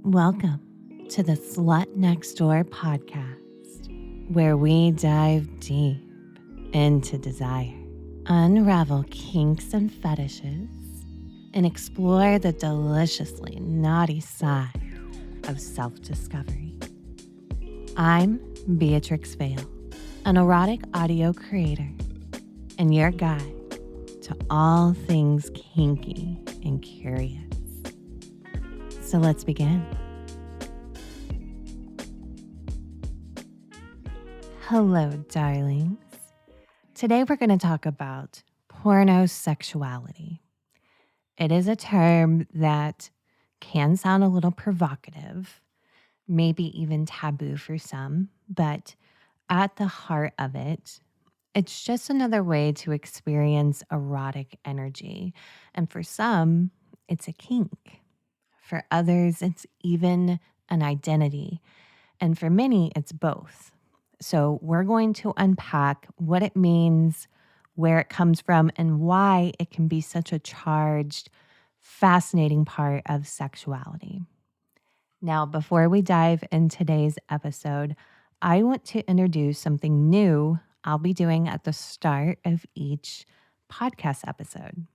Welcome to the Slut Next Door podcast, where we dive deep into desire, unravel kinks and fetishes, and explore the deliciously naughty side of self-discovery. I'm Beatrix Vale, an erotic audio creator, and your guide to all things kinky and curious. So let's begin. Hello, darlings. Today we're going to talk about pornosexuality. It is a term that can sound a little provocative, maybe even taboo for some, but at the heart of it, it's just another way to experience erotic energy. And for some, it's a kink. For others, it's even an identity. And for many, it's both. So we're going to unpack what it means, where it comes from, and why it can be such a charged, fascinating part of sexuality. Now, before we dive in today's episode, I want to introduce something new I'll be doing at the start of each podcast episode.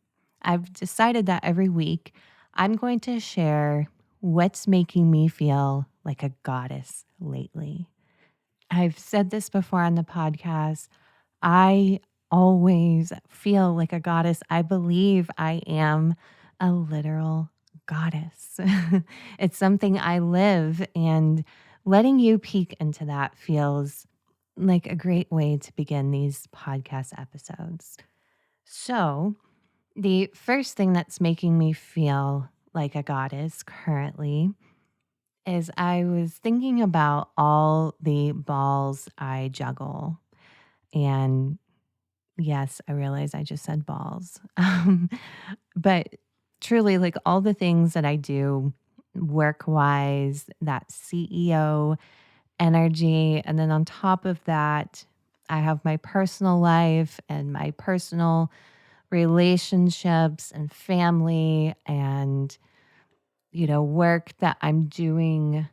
I've decided that every week I'm going to share what's making me feel like a goddess lately. I've said this before on the podcast. I always feel like a goddess. I believe I am a literal goddess. It's something I live, and letting you peek into that feels like a great way to begin these podcast episodes. So, the first thing that's making me feel like a goddess currently is I was thinking about all the balls I juggle. And yes, I realize I just said balls. But truly, like all the things that I do work wise, that CEO energy. And then on top of that, I have my personal life and my personal relationships and family and, work that I'm doing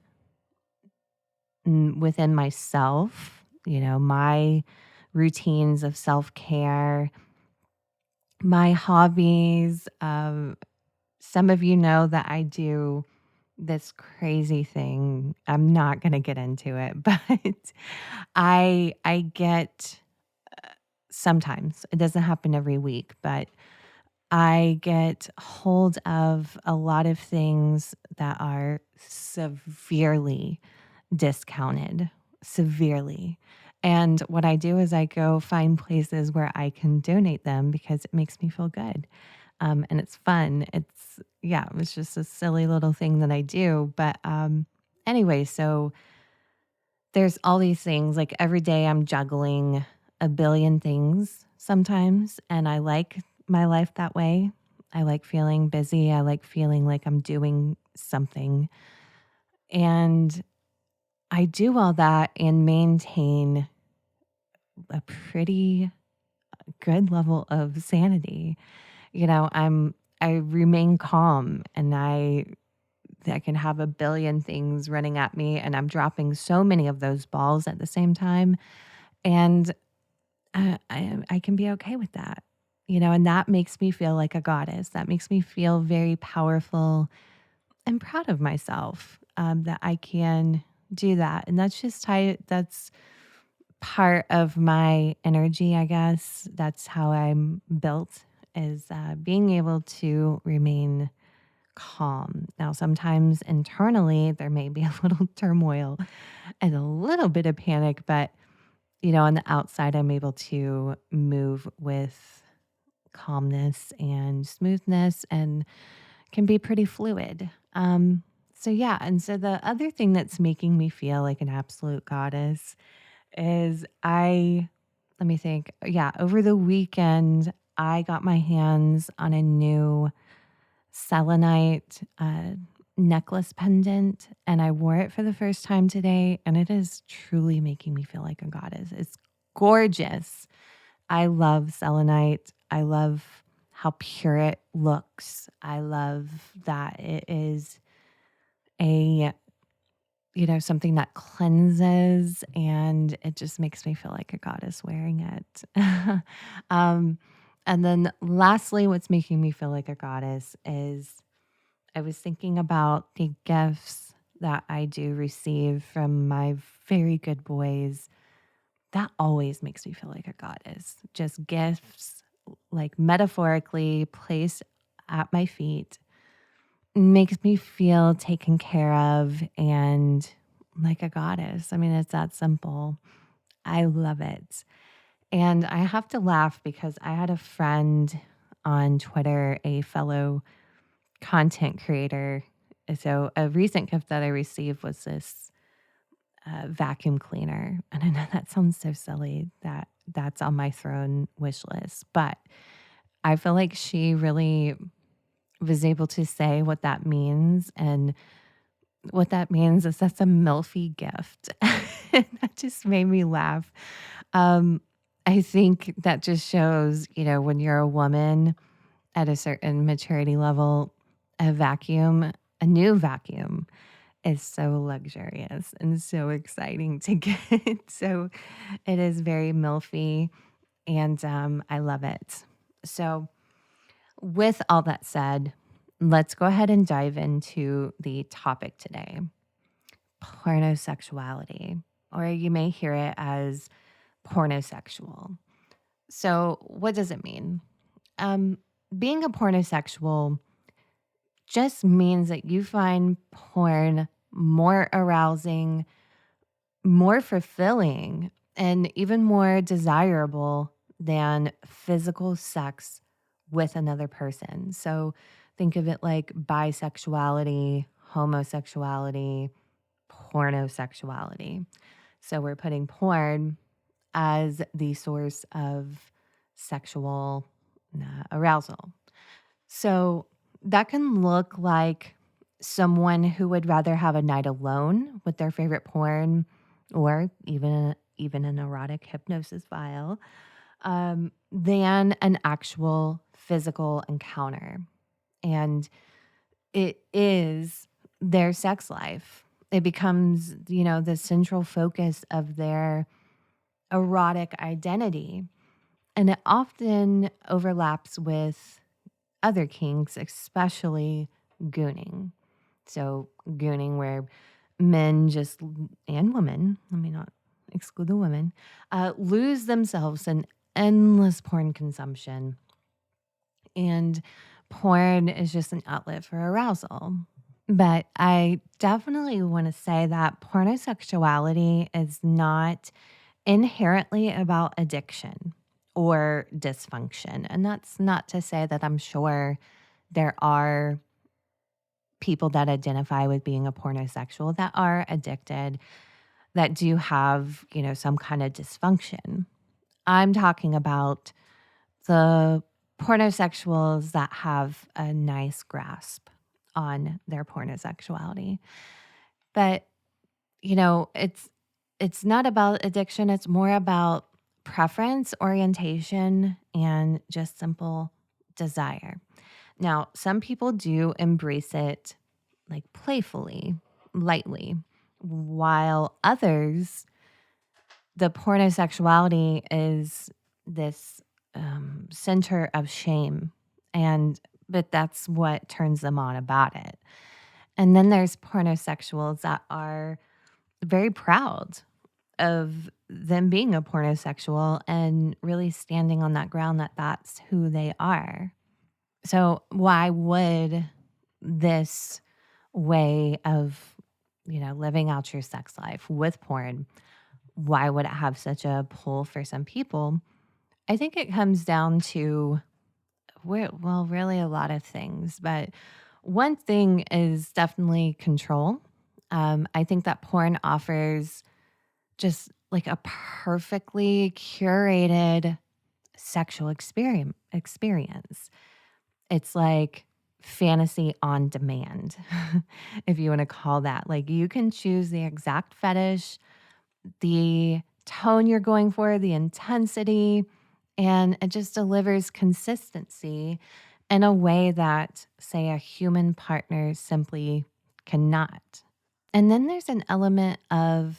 within myself, my routines of self-care, my hobbies. Some of you know that I do this crazy thing. I'm not going to get into it, but I get sometimes, it doesn't happen every week, but I get hold of a lot of things that are severely discounted, severely. And what I do is I go find places where I can donate them because it makes me feel good. And it's fun. It was just a silly little thing that I do. But anyway, so there's all these things. Like every day I'm juggling a billion things sometimes. And I like my life that way. I like feeling busy. I like feeling like I'm doing something. And I do all that and maintain a pretty good level of sanity. I remain calm, and I can have a billion things running at me, and I'm dropping so many of those balls at the same time. And I can be okay with that, and that makes me feel like a goddess. That makes me feel very powerful and proud of myself, that I can do that. And that's part of my energy, I guess. That's how I'm built, is being able to remain calm. Now, sometimes internally, there may be a little turmoil and a little bit of panic, but, on the outside, I'm able to move with calmness and smoothness and can be pretty fluid. And so the other thing that's making me feel like an absolute goddess is let me think. Yeah, over the weekend, I got my hands on a new selenite necklace pendant, and I wore it for the first time today, and it is truly making me feel like a goddess. It's gorgeous. I love selenite. I love how pure it looks. I love that it is a something that cleanses, and it just makes me feel like a goddess wearing it. um, and then lastly, what's making me feel like a goddess is I was thinking about the gifts that I do receive from my very good boys. That always makes me feel like a goddess. Just gifts, like metaphorically placed at my feet, makes me feel taken care of and like a goddess. I mean, it's that simple. I love it. And I have to laugh because I had a friend on Twitter, a fellow content creator. So, a recent gift that I received was this vacuum cleaner. And I know that sounds so silly that that's on my throne wish list, but I feel like she really was able to say what that means. And what that means is that's a MILFy gift. And that just made me laugh. Um, I think that just shows, when you're a woman at a certain maturity level, a new vacuum is so luxurious and so exciting to get. So it is very MILFy, and I love it. So, with all that said, let's go ahead and dive into the topic today: pornosexuality, or you may hear it as pornosexual. So, what does it mean? Um, Being a pornosexual just means that you find porn more arousing, more fulfilling, and even more desirable than physical sex with another person. So think of it like bisexuality, homosexuality, pornosexuality. So we're putting porn as the source of sexual arousal. So that can look like someone who would rather have a night alone with their favorite porn, or even an erotic hypnosis file, than an actual physical encounter. And it is their sex life. It becomes, the central focus of their erotic identity. And it often overlaps with other kinks, especially gooning. So, gooning, where men and women, let me not exclude the women, lose themselves in endless porn consumption. And porn is just an outlet for arousal. But I definitely want to say that pornosexuality is not inherently about addiction or dysfunction. And that's not to say that I'm sure there are people that identify with being a pornosexual that are addicted, that do have, some kind of dysfunction. I'm talking about the pornosexuals that have a nice grasp on their pornosexuality. But, it's not about addiction, it's more about preference, orientation, and just simple desire. Now, some people do embrace it like playfully, lightly, while others, the pornosexuality is this center of shame, but that's what turns them on about it. And then there's pornosexuals that are very proud of them being a pornosexual and really standing on that ground that that's who they are. So why would this way of, living out your sex life with porn, why would it have such a pull for some people? I think it comes down to, well, really a lot of things, but one thing is definitely control. I think that porn offers just like a perfectly curated sexual experience. It's like fantasy on demand, if you want to call that. Like you can choose the exact fetish, the tone you're going for, the intensity, and it just delivers consistency in a way that, say, a human partner simply cannot. And then there's an element of,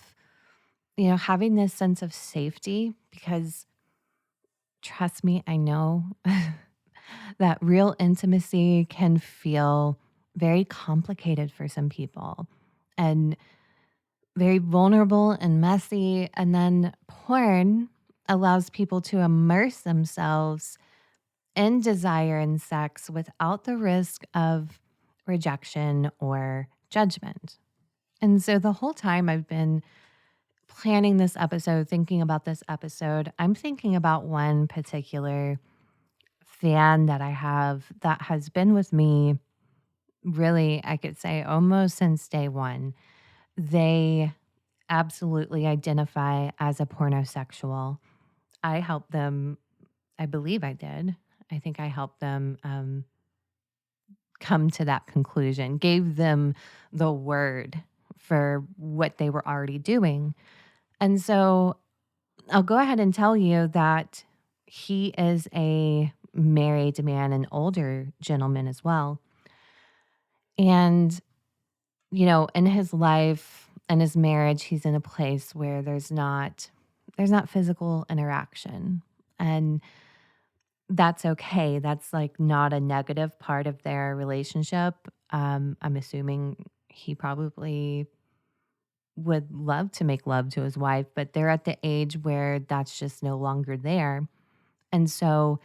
having this sense of safety because trust me, I know that real intimacy can feel very complicated for some people and very vulnerable and messy. And then porn allows people to immerse themselves in desire and sex without the risk of rejection or judgment. And so the whole time I've been planning this episode, thinking about this episode, I'm thinking about one particular fan that I have that has been with me really, I could say almost since day one. They absolutely identify as a pornosexual. I helped them, I believe I did. I think I helped them come to that conclusion, gave them the word for what they were already doing. And so I'll go ahead and tell you that he is a married man, an older gentleman as well. And, in his life and his marriage, he's in a place where there's not physical interaction. And that's okay. That's like not a negative part of their relationship. I'm assuming he probably would love to make love to his wife, but they're at the age where that's just no longer there. And so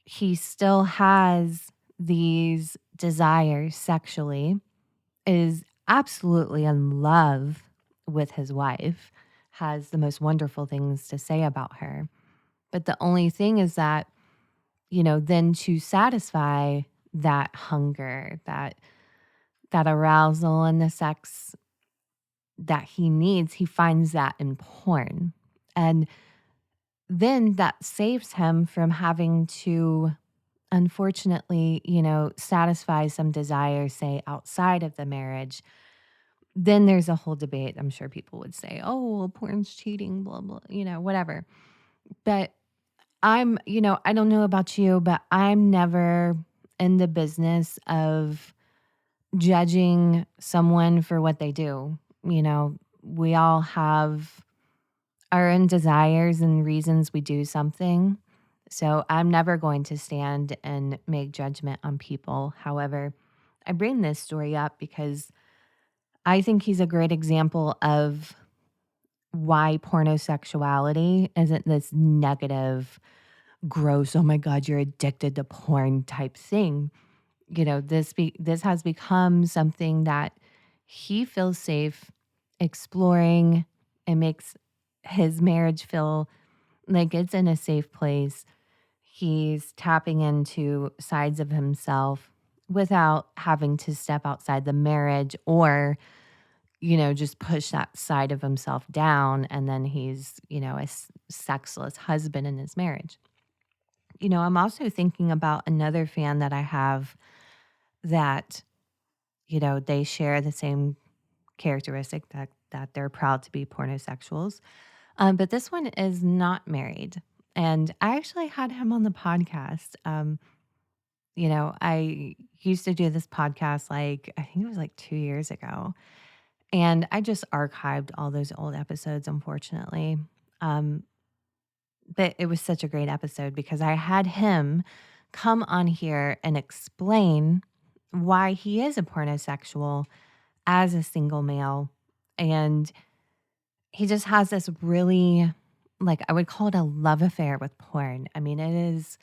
he still has these desires sexually, is absolutely in love with his wife, has the most wonderful things to say about her. But the only thing is that, then to satisfy that hunger, that arousal and the sex that he needs, he finds that in porn. And then that saves him from having to, unfortunately, satisfy some desire, say, outside of the marriage. Then there's a whole debate. I'm sure people would say, oh, well, porn's cheating, blah, blah, whatever. But I don't know about you, but I'm never in the business of judging someone for what they do. We all have our own desires and reasons we do something. So I'm never going to stand and make judgment on people. However, I bring this story up because I think he's a great example of why pornosexuality isn't this negative, gross, oh my God, you're addicted to porn type thing. This has become something that he feels safe exploring. It makes his marriage feel like it's in a safe place. He's tapping into sides of himself without having to step outside the marriage or, just push that side of himself down. And then he's, a sexless husband in his marriage. I'm also thinking about another fan that I have that, they share the same characteristic that they're proud to be pornosexuals. But this one is not married. And I actually had him on the podcast. I used to do this podcast I think it was like 2 years ago. And I just archived all those old episodes, unfortunately. Um, but it was such a great episode because I had him come on here and explain why he is a pornosexual as a single male. And he just has this really, I would call it a love affair with porn. I mean, it is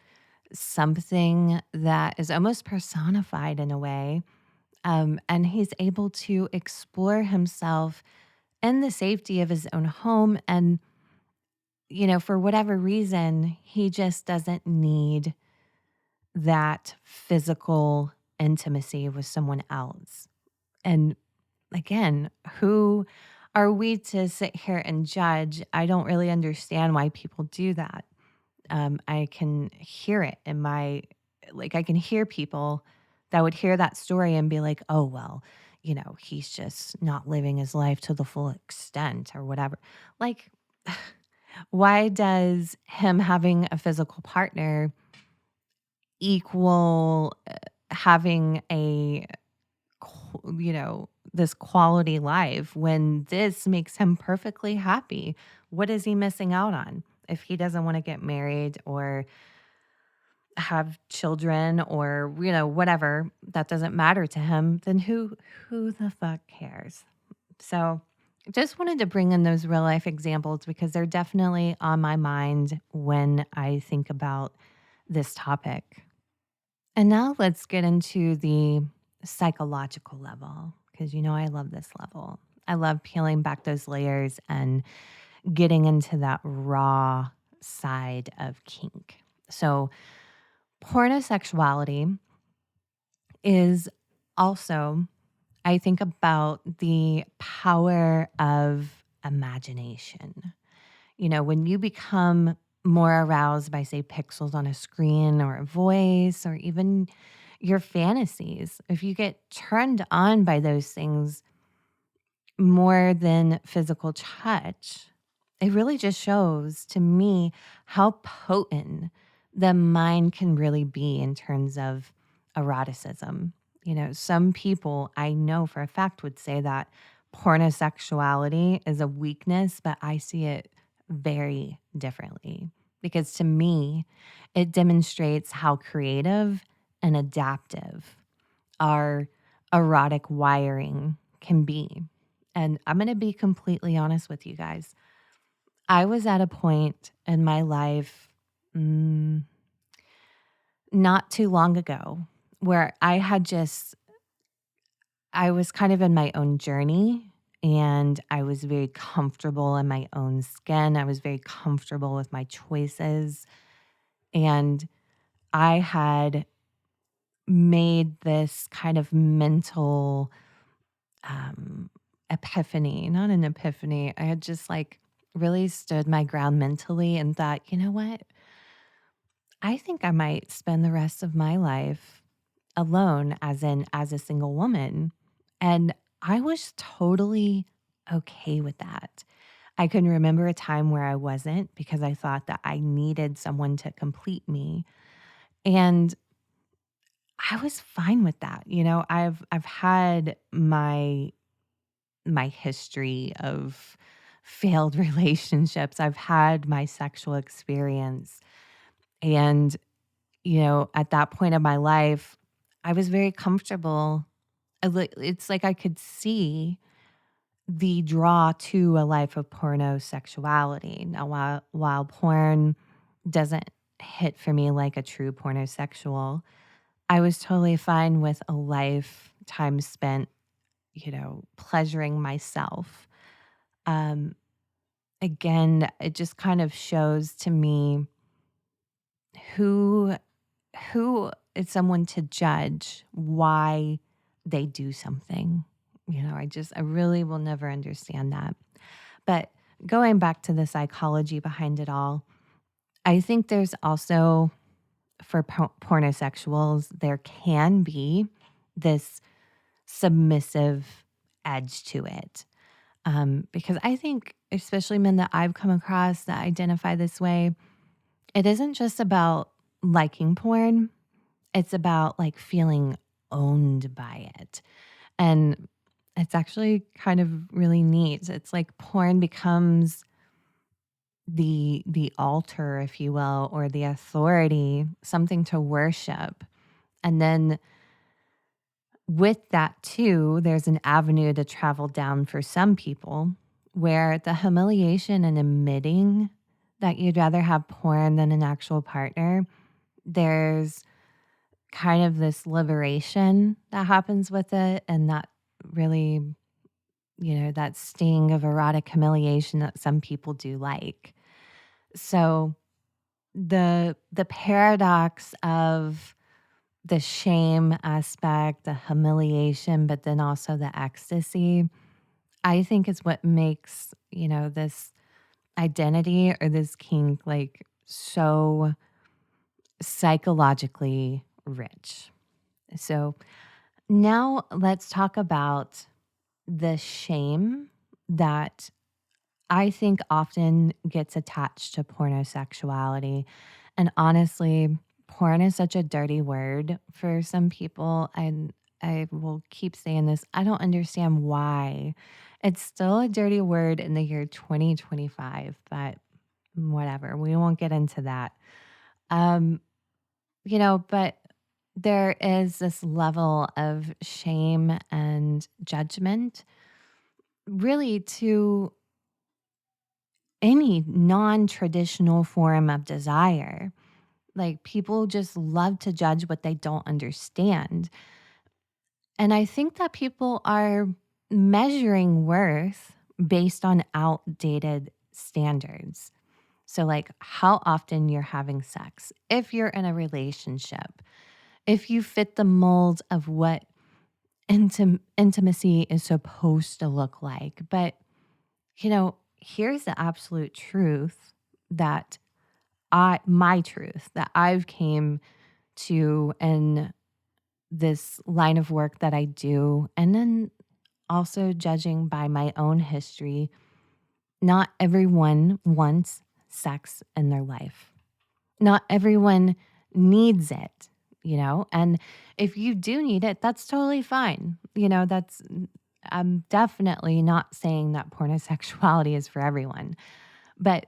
something that is almost personified in a way. And he's able to explore himself in the safety of his own home. And, for whatever reason, he just doesn't need that physical intimacy with someone else. And again, who are we to sit here and judge? I don't really understand why people do that. I can hear it in I can hear people that would hear that story and be like, oh, well, he's just not living his life to the full extent or whatever. Why does him having a physical partner equal having a this quality life when this makes him perfectly happy? What is he missing out on? If he doesn't want to get married or have children or, whatever, that doesn't matter to him, then who the fuck cares? So, just wanted to bring in those real life examples because they're definitely on my mind when I think about this topic. And now let's get into the psychological level because I love this level. I love peeling back those layers and getting into that raw side of kink. So, pornosexuality is also, I think about the power of imagination. When you become more aroused by, say, pixels on a screen or a voice or even your fantasies, if you get turned on by those things more than physical touch, it really just shows to me how potent the mind can really be in terms of eroticism. Some people I know for a fact would say that pornosexuality is a weakness, but I see it very differently because to me, it demonstrates how creative and adaptive our erotic wiring can be. And I'm going to be completely honest with you guys. I was at a point in my life not too long ago where I was kind of in my own journey and I was very comfortable in my own skin. I was very comfortable with my choices. And I had made this kind of mental epiphany, not an epiphany. I had just really stood my ground mentally and thought, you know what? I think I might spend the rest of my life alone, as a single woman. And I was totally okay with that. I can remember a time where I wasn't because I thought that I needed someone to complete me. And I was fine with that. I've had my history of failed relationships. I've had my sexual experience. And, at that point of my life, I was very comfortable. It's like I could see the draw to a life of pornosexuality. Now, while porn doesn't hit for me like a true pornosexual, I was totally fine with a lifetime spent, pleasuring myself. Um, Again, it just kind of shows to me who who is someone to judge why they do something. I really will never understand that. But going back to the psychology behind it all, I think there's also for pornosexuals, there can be this submissive edge to it. Because I think, especially men that I've come across that identify this way, it isn't just about liking porn, it's about feeling owned by it. And it's actually kind of really neat. It's like porn becomes the altar, if you will, or the authority, something to worship. And then with that too, there's an avenue to travel down for some people where the humiliation and admitting that you'd rather have porn than an actual partner, there's kind of this liberation that happens with it. And that really, that sting of erotic humiliation that some people do like. So the paradox of the shame aspect, the humiliation, but then also the ecstasy, I think is what makes, this identity or this kink so psychologically rich. So now let's talk about the shame that I think often gets attached to pornosexuality. And honestly, porn is such a dirty word for some people. And I will keep saying this. I don't understand why. It's still a dirty word in the year 2025, but whatever. We won't get into that. Um, but there is this level of shame and judgment really to any non-traditional form of desire. Like people just love to judge what they don't understand. And I think that people are measuring worth based on outdated standards. So, like how often you're having sex, if you're in a relationship, if you fit the mold of what intimacy is supposed to look like. But, here's the absolute truth that my truth that I've came to in this line of work that I do, and then also judging by my own history, not everyone wants sex in their life. Not everyone needs it, and if you do need it, that's totally fine. I'm definitely not saying that pornosexuality is for everyone, but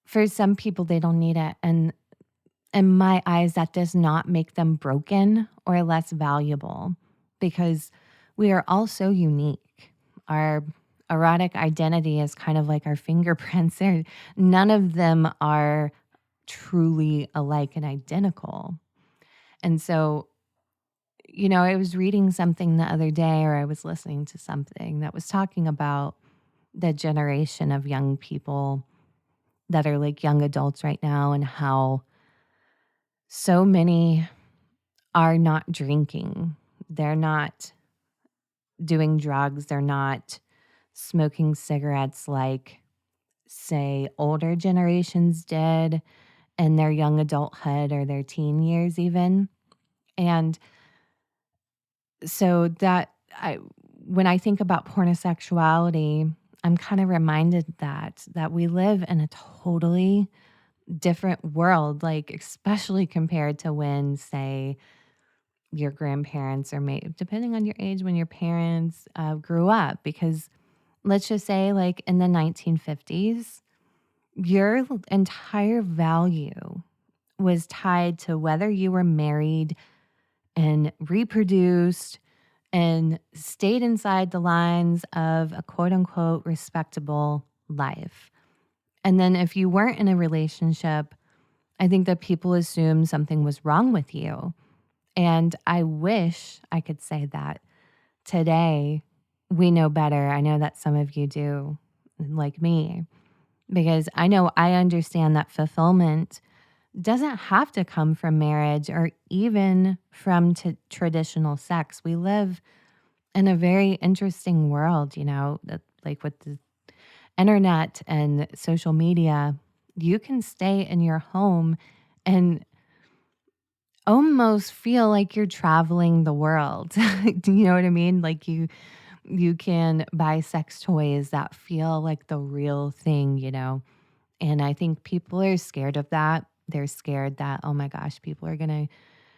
for some people, they don't need it. And in my eyes, that does not make them broken or less valuable because we are all so unique. Our erotic identity is kind of like our fingerprints. None of them are truly alike and identical. And so, I was reading something the other day, or I was listening to something that was talking about the generation of young people that are like young adults right now and how so many are not drinking. They're not doing drugs. They're not smoking cigarettes like, say, older generations did in their young adulthood or their teen years, even. And so when I think about pornosexuality, I'm kind of reminded that we live in a totally different world, like especially compared to when, say, your grandparents or depending on your age, when your parents grew up. Because let's just say, like in the 1950s, your entire value was tied to whether you were married and reproduced and stayed inside the lines of a quote unquote respectable life. And then if you weren't in a relationship, I think that people assume something was wrong with you. And I wish I could say that today we know better. I know that some of you do, like me, because I understand that fulfillment doesn't have to come from marriage or even from traditional sex. We live in a very interesting world, that like with the internet and social media, you can stay in your home and almost feel like you're traveling the world. Do you know what I mean? Like you can buy sex toys that feel like the real thing, And I think people are scared of that. They're scared that, oh my gosh, people are going to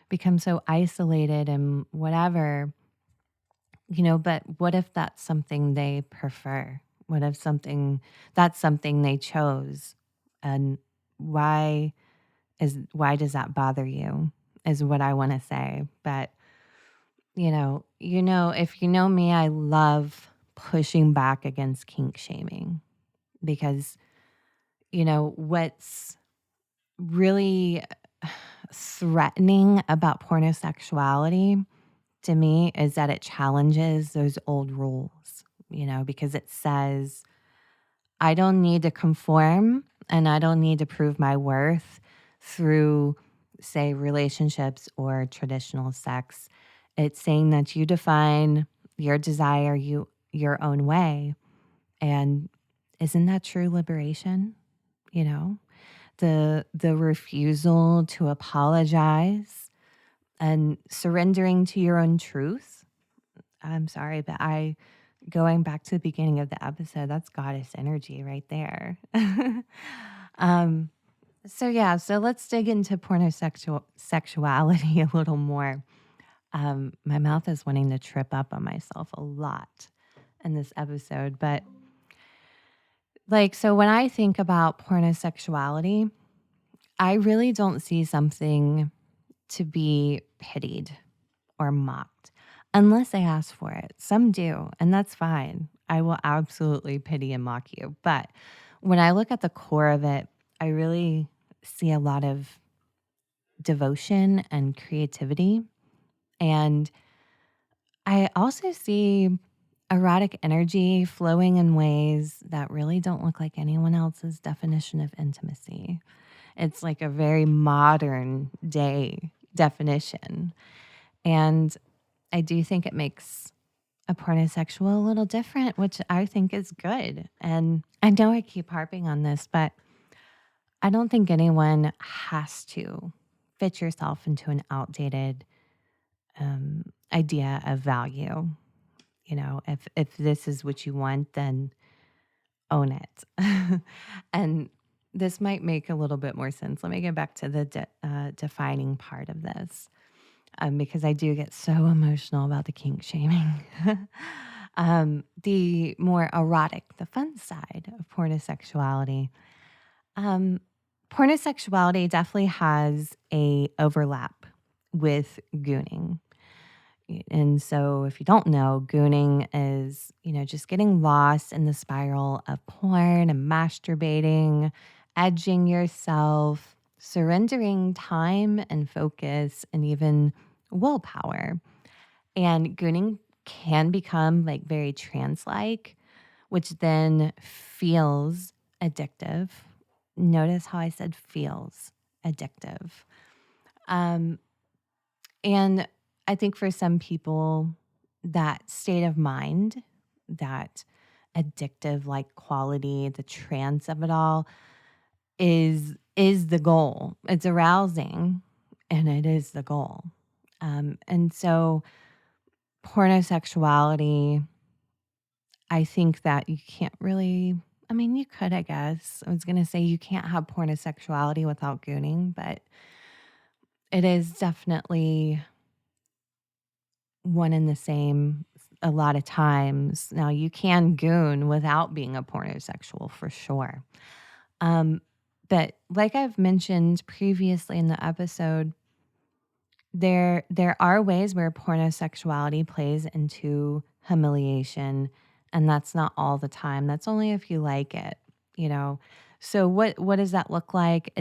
become so isolated and whatever, but what if that's something they prefer? What if that's something they chose? And why does that bother you? Is what I want to say. But if you know me, I love pushing back against kink shaming because what's really threatening about pornosexuality to me is that it challenges those old rules, because it says, I don't need to conform and I don't need to prove my worth through, say, relationships or traditional sex. It's saying that you define your desire your own way. And isn't that true liberation? You know, the refusal to apologize and surrendering to your own truth. I'm sorry, but going back to the beginning of the episode, that's goddess energy right there. um, so let's dig into pornosexuality a little more. My mouth is wanting to trip up on myself a lot in this episode. But so when I think about pornosexuality, I really don't see something to be pitied or mocked unless I ask for it. Some do, and that's fine. I will absolutely pity and mock you. But when I look at the core of it, I really see a lot of devotion and creativity. And I also see erotic energy flowing in ways that really don't look like anyone else's definition of intimacy. It's like a very modern day definition. And I do think it makes a pornosexual a little different, which I think is good. And I know I keep harping on this, but I don't think anyone has to fit yourself into an outdated idea of value. You know, if this is what you want, then own it. And this might make a little bit more sense. Let me get back to the defining part of this, because I do get so emotional about the kink shaming. The more erotic, the fun side of pornosexuality. Pornosexuality definitely has a overlap with gooning. And so if you don't know, gooning is, just getting lost in the spiral of porn and masturbating, edging yourself, surrendering time and focus and even willpower. And gooning can become like very trance-like, which then feels addictive. Notice how I said feels addictive. And I think for some people, that state of mind, that addictive like quality, the trance of it all is the goal. It's arousing and it is the goal. And so pornosexuality, I think that you can't really, I mean, you could, I guess. I was going to say you can't have pornosexuality without gooning, but it is definitely one and the same a lot of times. Now, you can goon without being a pornosexual for sure. But like I've mentioned previously in the episode, there are ways where pornosexuality plays into humiliation, and that's not all the time. That's only if you like it, you know. So what does that look like?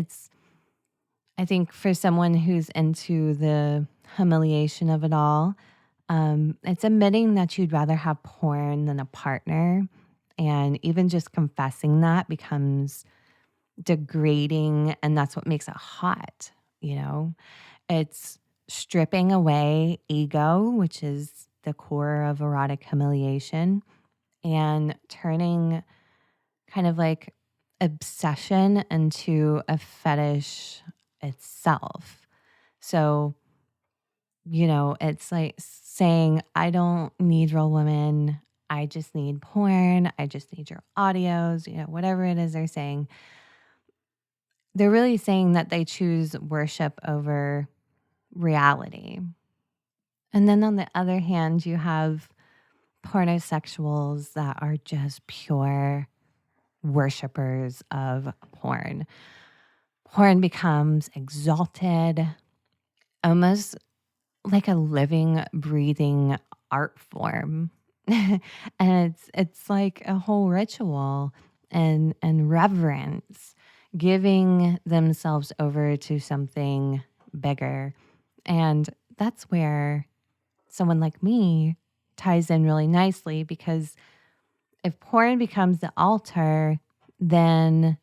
I think for someone who's into the humiliation of it all, it's admitting that you'd rather have porn than a partner. And even just confessing that becomes degrading. And that's what makes it hot, you know? It's stripping away ego, which is the core of erotic humiliation, and turning kind of like obsession into a fetish itself. So, it's like saying, I don't need real women. I just need porn. I just need your audios, whatever it is they're saying. They're really saying that they choose worship over reality. And then on the other hand, you have pornosexuals that are just pure worshipers of porn. Porn becomes exalted, almost like a living, breathing art form. And it's like a whole ritual and reverence, giving themselves over to something bigger. And that's where someone like me ties in really nicely, because if porn becomes the altar, then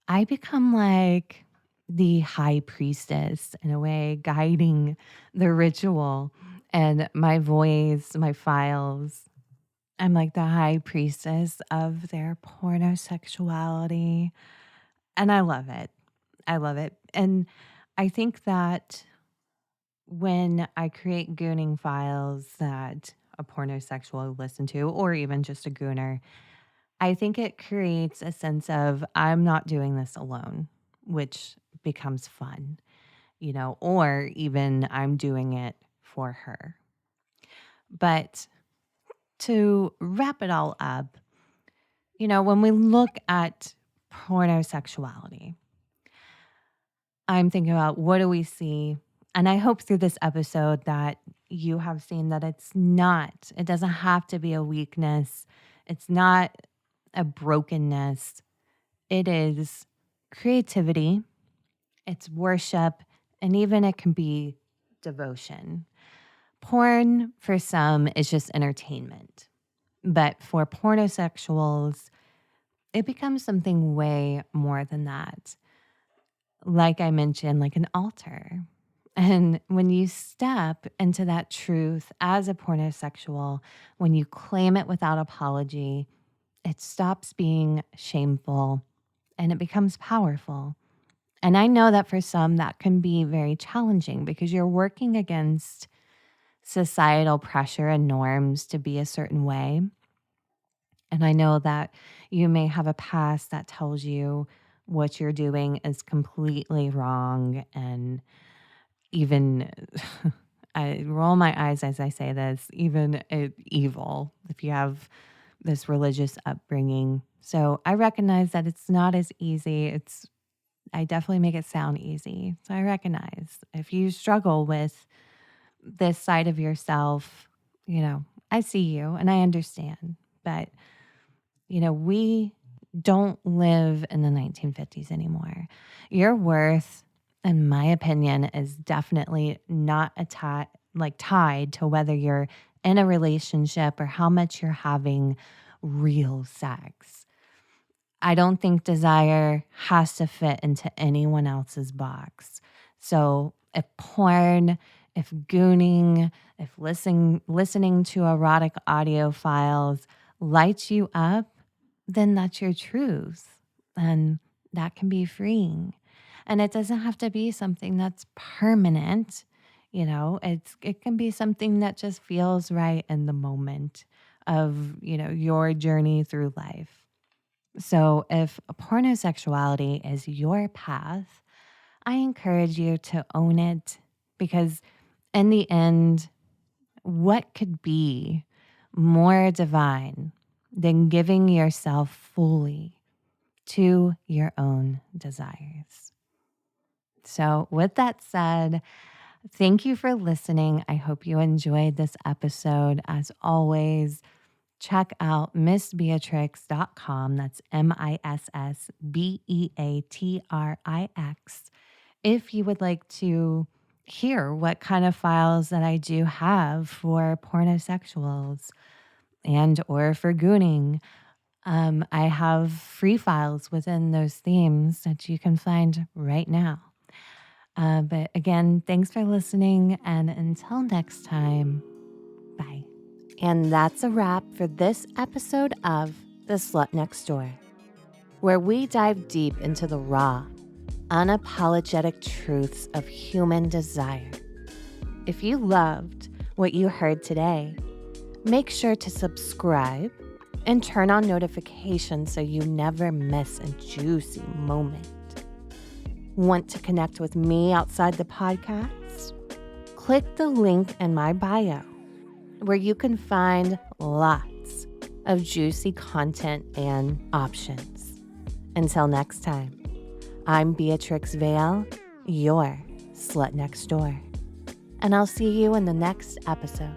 I become like the high priestess in a way, guiding the ritual. And my voice, my files, I'm like the high priestess of their pornosexuality. And I love it. I love it. And I think that when I create gooning files that a pornosexual will listen to, or even just a gooner, I think it creates a sense of I'm not doing this alone, which becomes fun, or even I'm doing it for her. But to wrap it all up, when we look at pornosexuality, I'm thinking about what do we see? And I hope through this episode that you have seen that it doesn't have to be a weakness. It's not a brokenness. It is creativity, it's worship, and even it can be devotion. Porn for some is just entertainment. But for pornosexuals, it becomes something way more than that. Like I mentioned, like an altar. And when you step into that truth as a pornosexual, when you claim it without apology, it stops being shameful and it becomes powerful. And I know that for some, that can be very challenging because you're working against societal pressure and norms to be a certain way. And I know that you may have a past that tells you what you're doing is completely wrong. And even, I roll my eyes as I say this, even evil if you have this religious upbringing. So I recognize that it's not as easy. I definitely make it sound easy. So I recognize if you struggle with this side of yourself, I see you and I understand. But, we don't live in the 1950s anymore. Your worth, in my opinion, is definitely not tied to whether you're in a relationship or how much you're having real sex. I don't think desire has to fit into anyone else's box. So if porn, if gooning, if listening to erotic audio files lights you up, then that's your truth. And that can be freeing. And it doesn't have to be something that's permanent. It can be something that just feels right in the moment of, your journey through life. So if pornosexuality is your path, I encourage you to own it because in the end, what could be more divine than giving yourself fully to your own desires? So with that said, thank you for listening. I hope you enjoyed this episode. As always, check out missbeatrix.com. That's MISSBEATRIX. If you would like to hear what kind of files that I do have for pornosexuals and or for gooning, I have free files within those themes that you can find right now. But again, thanks for listening. And until next time, bye. And that's a wrap for this episode of The Slut Next Door, where we dive deep into the raw, unapologetic truths of human desire. If you loved what you heard today, make sure to subscribe and turn on notifications so you never miss a juicy moment. Want to connect with me outside the podcast? Click the link in my bio, where you can find lots of juicy content and options. Until next time, I'm Beatrix Vale, your Slut Next Door, and I'll see you in the next episode.